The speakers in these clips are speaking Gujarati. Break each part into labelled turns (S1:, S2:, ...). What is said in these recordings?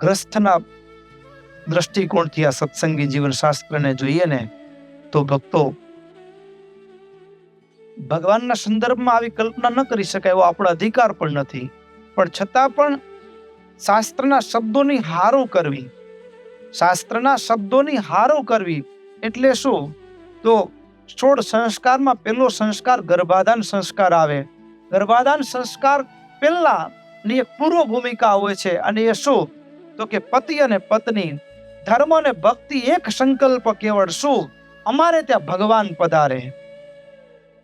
S1: ગ્રસ્થના દ્રષ્ટિકોણથી આ સત્સંગી જીવન શાસ્ત્રને જોઈએ ને તો ભક્તો, ભગવાનના સંદર્ભમાં આવી કલ્પના ન કરી શકાય એવો આપણો અધિકાર પણ નથી, પણ છતાં પણ શાસ્ત્રના શબ્દોની હારો કરવી, શાસ્ત્રના શબ્દોની હારો કરવી એટલે શું? તો 16 સંસ્કારમાં પહેલો સંસ્કાર ગર્ભાધાન સંસ્કાર આવે. ગર્ભાધાન સંસ્કાર પહેલા ની એક પૂર્વ ભૂમિકા હોય છે, અને એ શું? તો કે પતિ અને પત્ની, ધર્મ અને ભક્તિ એક સંકલ્પ કેવળ શું? અમારે ત્યાં ભગવાન પધારે.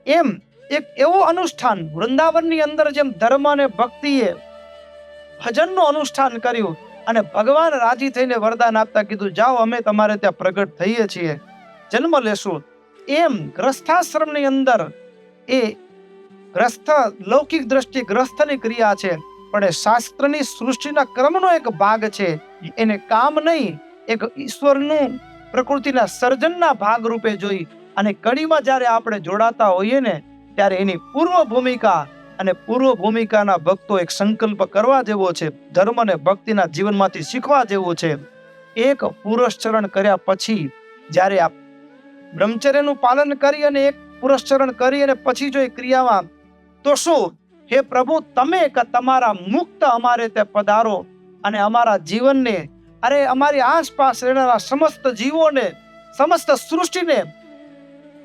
S1: એમ એક એવો અનુષ્ઠાન વૃંદાવનની અંદર જેમ ધર્મ અને ભક્તિએ ભજનનું અનુષ્ઠાન કર્યું અને ભગવાન રાજી થઈને વરદાન આપતા કીધું, જાઓ અમે તમારે ત્યાં પ્રગટ થઈએ છીએ, જન્મ લેશું. એમ ગ્રસ્થાશ્રમની અંદર એ ગ્રસ્થ લૌકિક દ્રષ્ટિ ગ્રસ્થની ક્રિયા છે, પણ એ શાસ્ત્રની સૃષ્ટિના ક્રમનો એક ભાગ છે. એને કામ નહીં, એક ઈશ્વરનું પ્રકૃતિના સર્જનના ભાગ રૂપે જોઈ અને કડીમાં જ્યારે આપણે જોડાતા હોઈએ ને ત્યારે એની પૂર્વ ભૂમિકા અને પૂર્વ ભૂમિકાના ભક્તો એક સંકલ્પ કરવા જેવો છે, ધર્મ અને ભક્તિના જીવનમાંથી શીખવા જેવું છે. એક પુરસ્ચરણ કર્યા પછી જ્યારે આ બ્રહ્મચર્યનું પાલન કરી અને એક પુરસ્ચરણ કરી અને પછી જો એ ક્રિયામાં, તો શું? હે પ્રભુ, તમે કે તમારા મુક્ત અમારે તે પધારો અને અમારા જીવનને, અરે અમારી આસપાસ રહેનારા સમસ્ત જીવોને, સમસ્ત સૃષ્ટિને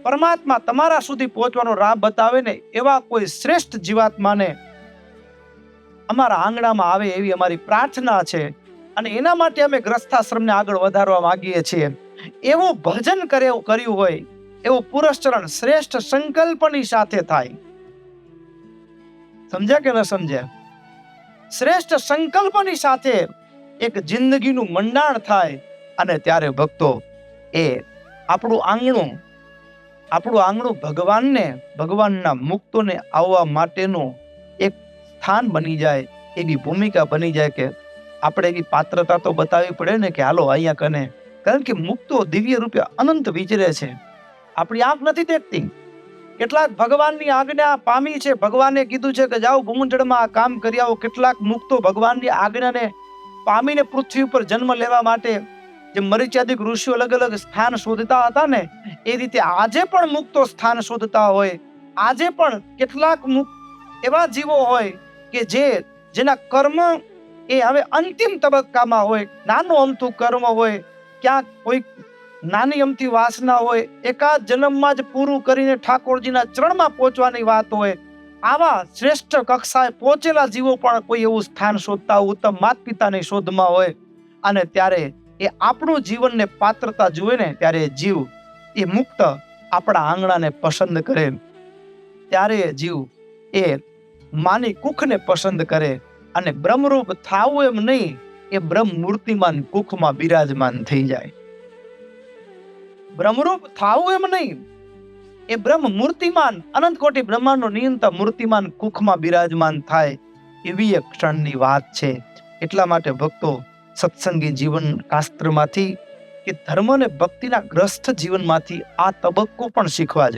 S1: પરમાત્મા તમારા સુધી પહોંચવાનો રાહ બતાવે ને એવા કોઈ શ્રેષ્ઠ જીવાત્માને અમારા આંગણામાં આવે એવી અમારી પ્રાર્થના છે. અને એના માટે અમે ગ્રસ્થાશ્રમને આગળ વધારવા માંગીએ છીએ. એવું ભજન કર્યું હોય, એવું પુરસ્ચરણ શ્રેષ્ઠ સંકલ્પની સાથે થાય. સમજ્યા કે ન સમજ્યા? શ્રેષ્ઠ સંકલ્પની સાથે એક જિંદગીનું મંડાણ થાય અને ત્યારે ભક્તો એ આપણું આંગણું ભગવાનને, ભગવાનના મુક્તોને આવવા માટેનું એક સ્થાન બની જાય, એવી ભૂમિકા બની જાય કે આપણે એવી પાત્રતા તો બતાવવી પડે ને કે હાલો અહીંયા કને, કારણ કે મુક્તો દિવ્ય રૂપે અનંત વિચરે છે, આપણી આંખ નથી દેખતી. કેટલાક ભગવાનની આજ્ઞા પામી છે, ભગવાને કીધું છે કે જાઓ ભૂમંડળમાં આ કામ કરી આવો. કેટલાક મુક્તો ભગવાનની આજ્ઞાને પામીને પૃથ્વી ઉપર જન્મ લેવા માટે જે મરીચ્યાદિક ઋષિઓ અલગ અલગ સ્થાન શોધતા હતા ને, એ રીતે આજે પણ મુક્તો સ્થાન શોધતા હોય. આજે પણ કેટલાક એવા જીવો હોય કે જેના કર્મ એ હવે અંતિમ તબક્કામાં હોય, નાનું અમથું કર્મ હોય, ક્યાંક કોઈ નાની અમથી વાસના હોય, એકાદ જન્મમાં જ પૂરું કરીને ઠાકોરજીના ચરણમાં પહોંચવાની વાત હોય. આવા શ્રેષ્ઠ કક્ષાએ પહોંચેલા જીવો પણ કોઈ એવું સ્થાન શોધતા હોય, ઉત્તમ માતા પિતાની શોધમાં હોય. અને ત્યારે એ આપણું જીવનને પાત્રતા જુએ ને ત્યારે જીવ એ મુક્ત આપણા આંગણાને પસંદ કરે. ત્યારે જીવ એ માની કુખને પસંદ કરે અને બ્રહ્મરૂપ થાવું એમ નહીં, એ બ્રહ્મ મૂર્તિમાન કુખમાં બિરાજમાન થઈ જાય. બ્રહ્મરૂપ થાવું એમ નહીં, એ બ્રહ્મ મૂર્તિમાન અનંત કોટી બ્રહ્માંડનો નિયંતા મૂર્તિમાન કુખમાં બિરાજમાન થાય, એવી એક ક્ષણની વાત છે. એટલા માટે ભક્તો સત્સંગી જીવન શાસ્ત્રમાંથી કે ધર્મ અને ભક્તિના ગ્રસ્થ જીવનમાંથી આ તબક્કો પણ શીખવા